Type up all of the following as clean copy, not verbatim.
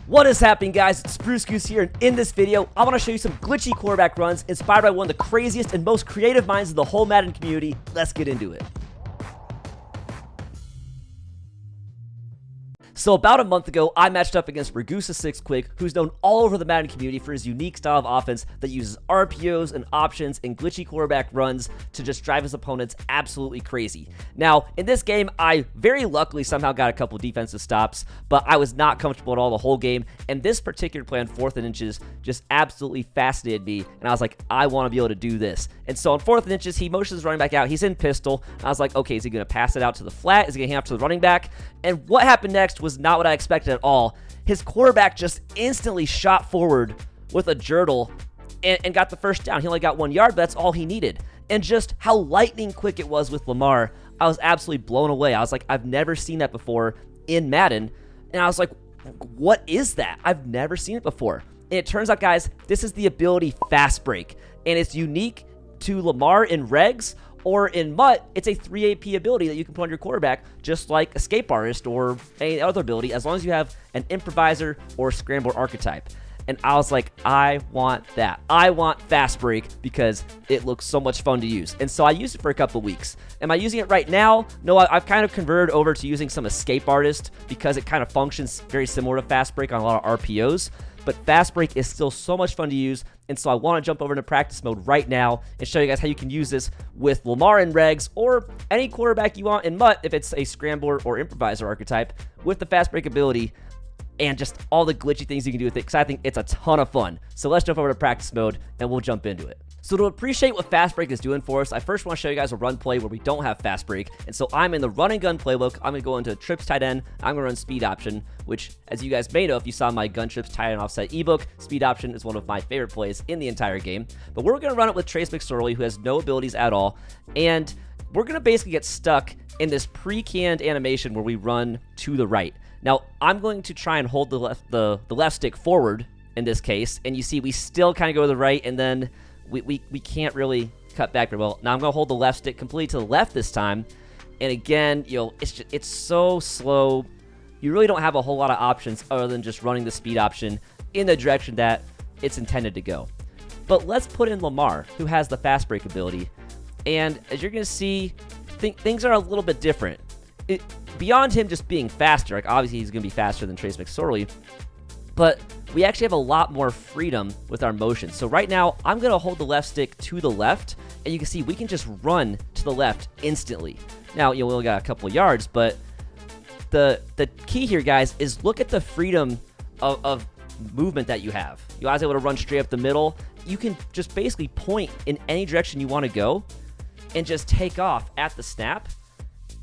What is happening, guys? It's Spruce Goose here, and in this video, I want to show you some glitchy quarterback runs inspired by one of the craziest and most creative minds in the whole Madden community. Let's get into it. So about a month ago, I matched up against Ragusa 6 Quick, who's known all over the Madden community for his unique style of offense that uses RPOs and options and glitchy quarterback runs to just drive his opponents absolutely crazy. Now, in this game, I very luckily somehow got a couple defensive stops, but I was not comfortable at all the whole game, and this particular play on 4th and inches just absolutely fascinated me, and I was like, I want to be able to do this. And so on 4th and inches, he motions his running back out, he's in pistol, and I was like, okay, is he going to pass it out to the flat? Is he going to hand off to the running back? And what happened next was not what I expected at all. His quarterback just instantly shot forward with a jurtle and got the first down. He only got 1 yard, but that's all he needed. And just how lightning quick it was with Lamar, I was absolutely blown away. I was like, I've never seen that before in Madden. And I was like, what is that? I've never seen it before. And it turns out, guys, this is the ability Fastbreak. And it's unique to Lamar in regs, or in MUT, it's a 3 AP ability that you can put on your quarterback, just like Escape Artist or any other ability, as long as you have an improviser or scrambler archetype. And I was like, I want that. I want Fastbreak because it looks so much fun to use. And so I used it for a couple weeks. Am I using it right now? No, I've kind of converted over to using some Escape Artist because it kind of functions very similar to Fastbreak on a lot of RPOs. But Fastbreak is still so much fun to use, and so I want to jump over into practice mode right now and show you guys how you can use this with Lamar in regs or any quarterback you want in MUT if it's a scrambler or improviser archetype with the Fastbreak ability and just all the glitchy things you can do with it, because I think it's a ton of fun. So let's jump over to practice mode and we'll jump into it. So to appreciate what Fastbreak is doing for us, I first want to show you guys a run play where we don't have Fastbreak. And so I'm in the run and gun playbook. I'm going to go into trips tight end. I'm going to run speed option, which, as you guys may know, if you saw my gun trips tight end offset ebook, speed option is one of my favorite plays in the entire game. But we're going to run it with Trace McSorley, who has no abilities at all. And we're going to basically get stuck in this pre-canned animation where we run to the right. Now, I'm going to try and hold the left stick forward in this case. And you see we still kind of go to the right, and then we can't really cut back very well. Now I'm going to hold the left stick completely to the left this time. And again, it's so slow. You really don't have a whole lot of options other than just running the speed option in the direction that it's intended to go. But let's put in Lamar, who has the Fastbreak ability. And as you're going to see, things are a little bit different. Beyond him just being faster, like obviously he's going to be faster than Trace McSorley, but we actually have a lot more freedom with our motion. So right now, I'm going to hold the left stick to the left, and you can see we can just run to the left instantly. Now, we only got a couple of yards, but the key here, guys, is look at the freedom of movement that you have. You're always able to run straight up the middle. You can just basically point in any direction you want to go and just take off at the snap.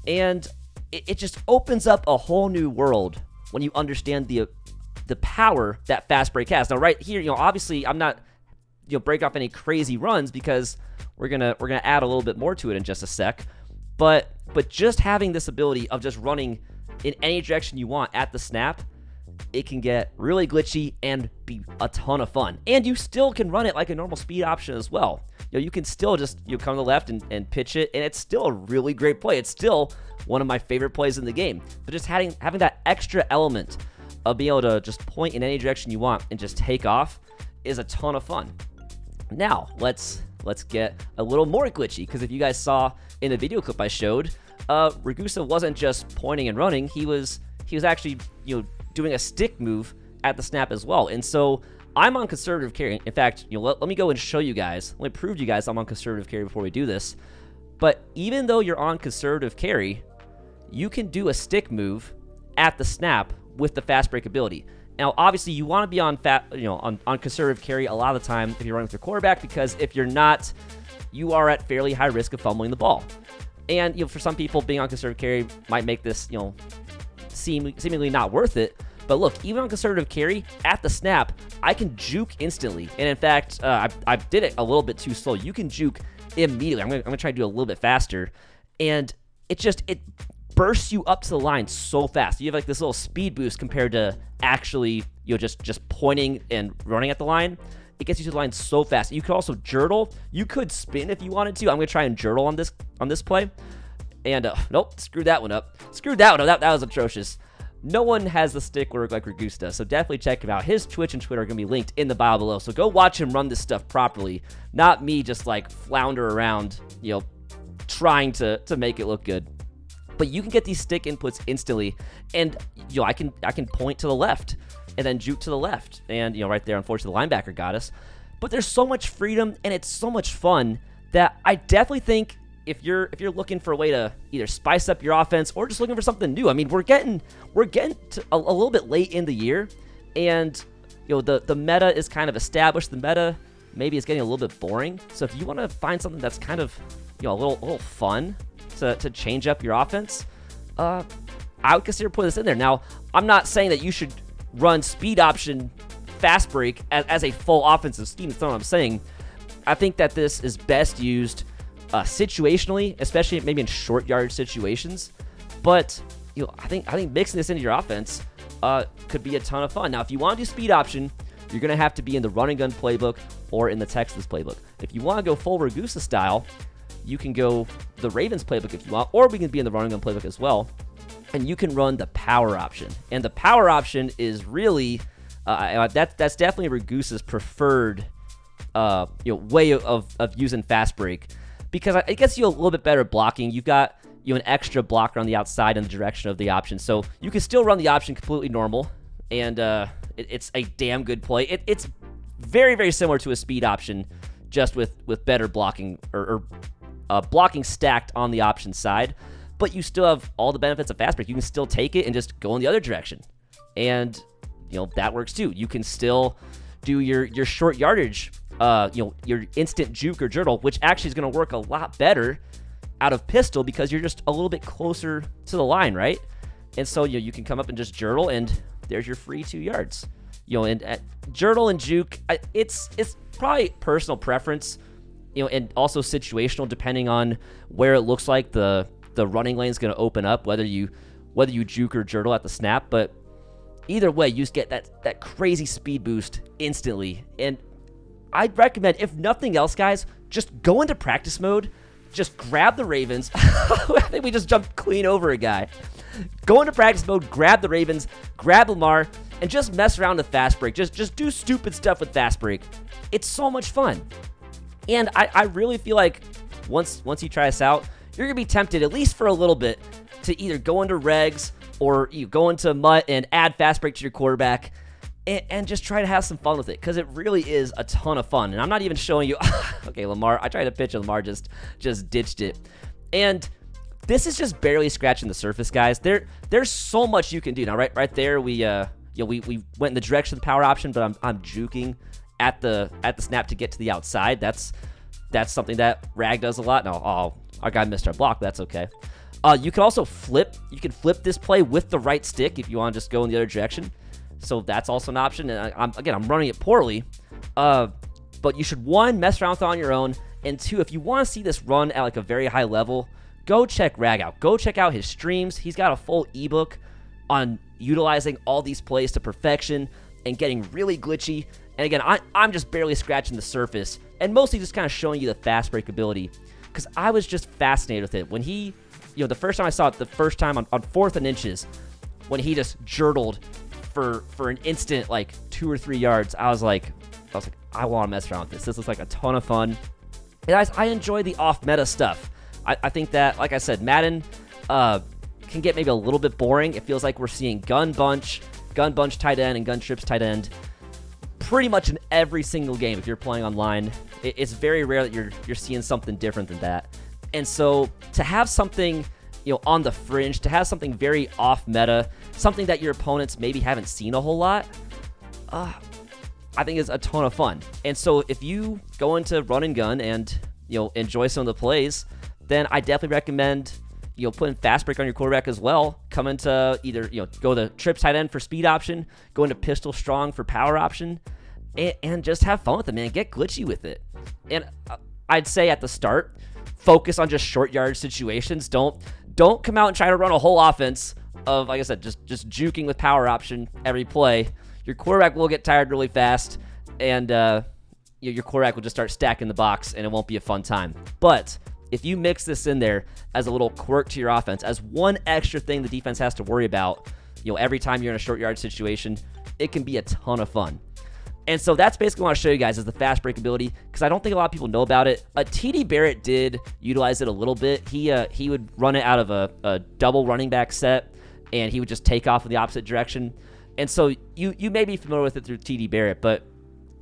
And it just opens up a whole new world when you understand the power that Fastbreak has. Now, right here, obviously, I'm not, break off any crazy runs because we're gonna add a little bit more to it in just a sec. But just having this ability of just running in any direction you want at the snap, it can get really glitchy and be a ton of fun. And you still can run it like a normal speed option as well. You can still just come to the left and pitch it, and it's still a really great play. It's still one of my favorite plays in the game. But just having that extra element of being able to just point in any direction you want and just take off is a ton of fun. Now, let's get a little more glitchy, because if you guys saw in the video clip I showed, Ragusa wasn't just pointing and running. He was actually doing a stick move at the snap as well. And so I'm on conservative carry. In fact, let me go and show you guys. Let me prove to you guys I'm on conservative carry before we do this. But even though you're on conservative carry, you can do a stick move at the snap with the Fastbreak ability. Now, obviously, you want to be on conservative carry a lot of the time if you're running with your quarterback, because if you're not, you are at fairly high risk of fumbling the ball. And for some people, being on conservative carry might make this seemingly not worth it. But look, even on conservative carry, at the snap, I can juke instantly. And in fact, I did it a little bit too slow. You can juke immediately. I'm gonna try to do it a little bit faster, and it bursts you up to the line so fast. You have like this little speed boost compared to actually just pointing and running at the line. It gets you to the line so fast. You could also jurtle. You could spin if you wanted to. I'm gonna try and jurtle on this play. And nope, screwed that one up. That was atrocious. no one has the stick work like Ragusa does, so definitely check him out. His Twitch and Twitter are going to be linked in the bio below, so go watch him run this stuff properly, not me just like flounder around, trying to make it look good. But you can get these stick inputs instantly, and I can point to the left and then juke to the left, and right there, unfortunately, the linebacker got us. But there's so much freedom, and it's so much fun that I definitely think if you're looking for a way to either spice up your offense or just looking for something new. I mean, we're getting to a little bit late in the year, and the meta is kind of established. The meta maybe is getting a little bit boring. So if you want to find something that's kind of a little fun to change up your offense, I would consider putting this in there. Now, I'm not saying that you should run speed option fast break as a full offensive scheme. That's not what I'm saying. I think that this is best used situationally, especially maybe in short yardage situations. But I think mixing this into your offense could be a ton of fun. Now, if you want to do speed option, you're going to have to be in the run and gun playbook or in the Texas playbook. If you want to go full Ragusa style, you can go the Ravens playbook if you want, or we can be in the run and gun playbook as well. And you can run the power option. And the power option is really that's definitely Ragusa's preferred way of using fast break, because it gets you a little bit better blocking. You've got an extra blocker on the outside in the direction of the option, so you can still run the option completely normal, and it's a damn good play. It's very, very similar to a speed option, just with better blocking or blocking stacked on the option side, but you still have all the benefits of fast break. You can still take it and just go in the other direction, and that works too. You can still do your short yardage, your instant juke or jurtle, which actually is going to work a lot better out of pistol because you're just a little bit closer to the line, right? And so you can come up and just jurtle, and there's your free 2 yards. And at jurtle and juke, it's probably personal preference, and also situational, depending on where it looks like the running lane is going to open up, whether you juke or jurtle at the snap. But either way, you just get that crazy speed boost instantly. And I'd recommend, if nothing else, guys, just go into practice mode. Just grab the Ravens. I think we just jumped clean over a guy. Go into practice mode, grab the Ravens, grab Lamar, and just mess around with fast break. Just do stupid stuff with fast break. It's so much fun. And I really feel like once you try this out, you're going to be tempted, at least for a little bit, to either go into regs or you go into MUT and add fast break to your quarterback and just try to have some fun with it, because it really is a ton of fun. And I'm not even showing you, okay, Lamar, I tried to pitch and Lamar just ditched it. And this is just barely scratching the surface, guys. There's so much you can do. Now, right there, we went in the direction of the power option, but I'm juking at the snap to get to the outside. That's something that Rag does a lot. No, our guy missed our block. That's okay. You can also flip. You can flip this play with the right stick if you want to just go in the other direction. So that's also an option. And I'm running it poorly. But you should, one, mess around with it on your own. And two, if you want to see this run at like a very high level, go check Rag out. Go check out his streams. He's got a full ebook on utilizing all these plays to perfection and getting really glitchy. And again, I'm just barely scratching the surface and mostly just kind of showing you the fast break ability, because I was just fascinated with it. When he, the first time I saw it, the first time on 4th and inches, when he just jurtled for an instant, like 2 or 3 yards, I was like, I want to mess around with this. This looks like a ton of fun. And guys, I enjoy the off-meta stuff. I think that, like I said, Madden can get maybe a little bit boring. It feels like we're seeing gun bunch tight end, and gun trips tight end pretty much in every single game if you're playing online. It's very rare that you're seeing something different than that. And so to have something on the fringe, to have something very off-meta, something that your opponents maybe haven't seen a whole lot, I think is a ton of fun. And so if you go into run and gun and enjoy some of the plays, then I definitely recommend putting fast break on your quarterback as well. Come into either go the trips tight end for speed option, go into pistol strong for power option, and just have fun with it, man. Get glitchy with it. And I'd say at the start, focus on just short yardage situations. Don't come out and try to run a whole offense of, like I said, just juking with power option every play. Your quarterback will get tired really fast, and your quarterback will just start stacking the box, and it won't be a fun time. But if you mix this in there as a little quirk to your offense, as one extra thing the defense has to worry about, every time you're in a short yard situation, it can be a ton of fun. And so that's basically what I want to show you guys is the fast break ability, because I don't think a lot of people know about it. TD Barrett did utilize it a little bit. He would run it out of a double running back set, and he would just take off in the opposite direction. And so you may be familiar with it through TD Barrett, but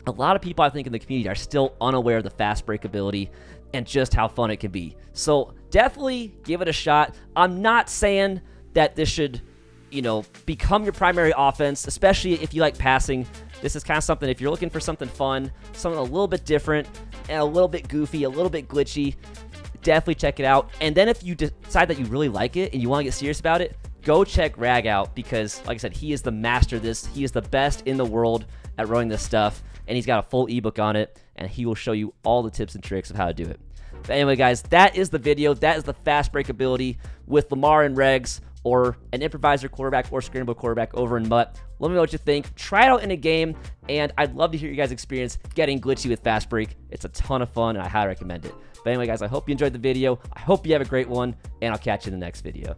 a lot of people I think in the community are still unaware of the fast break ability and just how fun it can be. So definitely give it a shot. I'm not saying that this should, become your primary offense, especially if you like passing. This is kind of something, if you're looking for something fun, something a little bit different, and a little bit goofy, a little bit glitchy, definitely check it out. And then if you decide that you really like it and you want to get serious about it, go check Rag out, because, like I said, he is the master of this. He is the best in the world at running this stuff, and he's got a full ebook on it, and he will show you all the tips and tricks of how to do it. But anyway, guys, that is the video. That is the fast break ability with Lamar and Regs, or an improviser quarterback or scramble quarterback over in Mutt. Let me know what you think. Try it out in a game, and I'd love to hear you guys' experience getting glitchy with fast break. It's a ton of fun, and I highly recommend it. But anyway, guys, I hope you enjoyed the video. I hope you have a great one, and I'll catch you in the next video.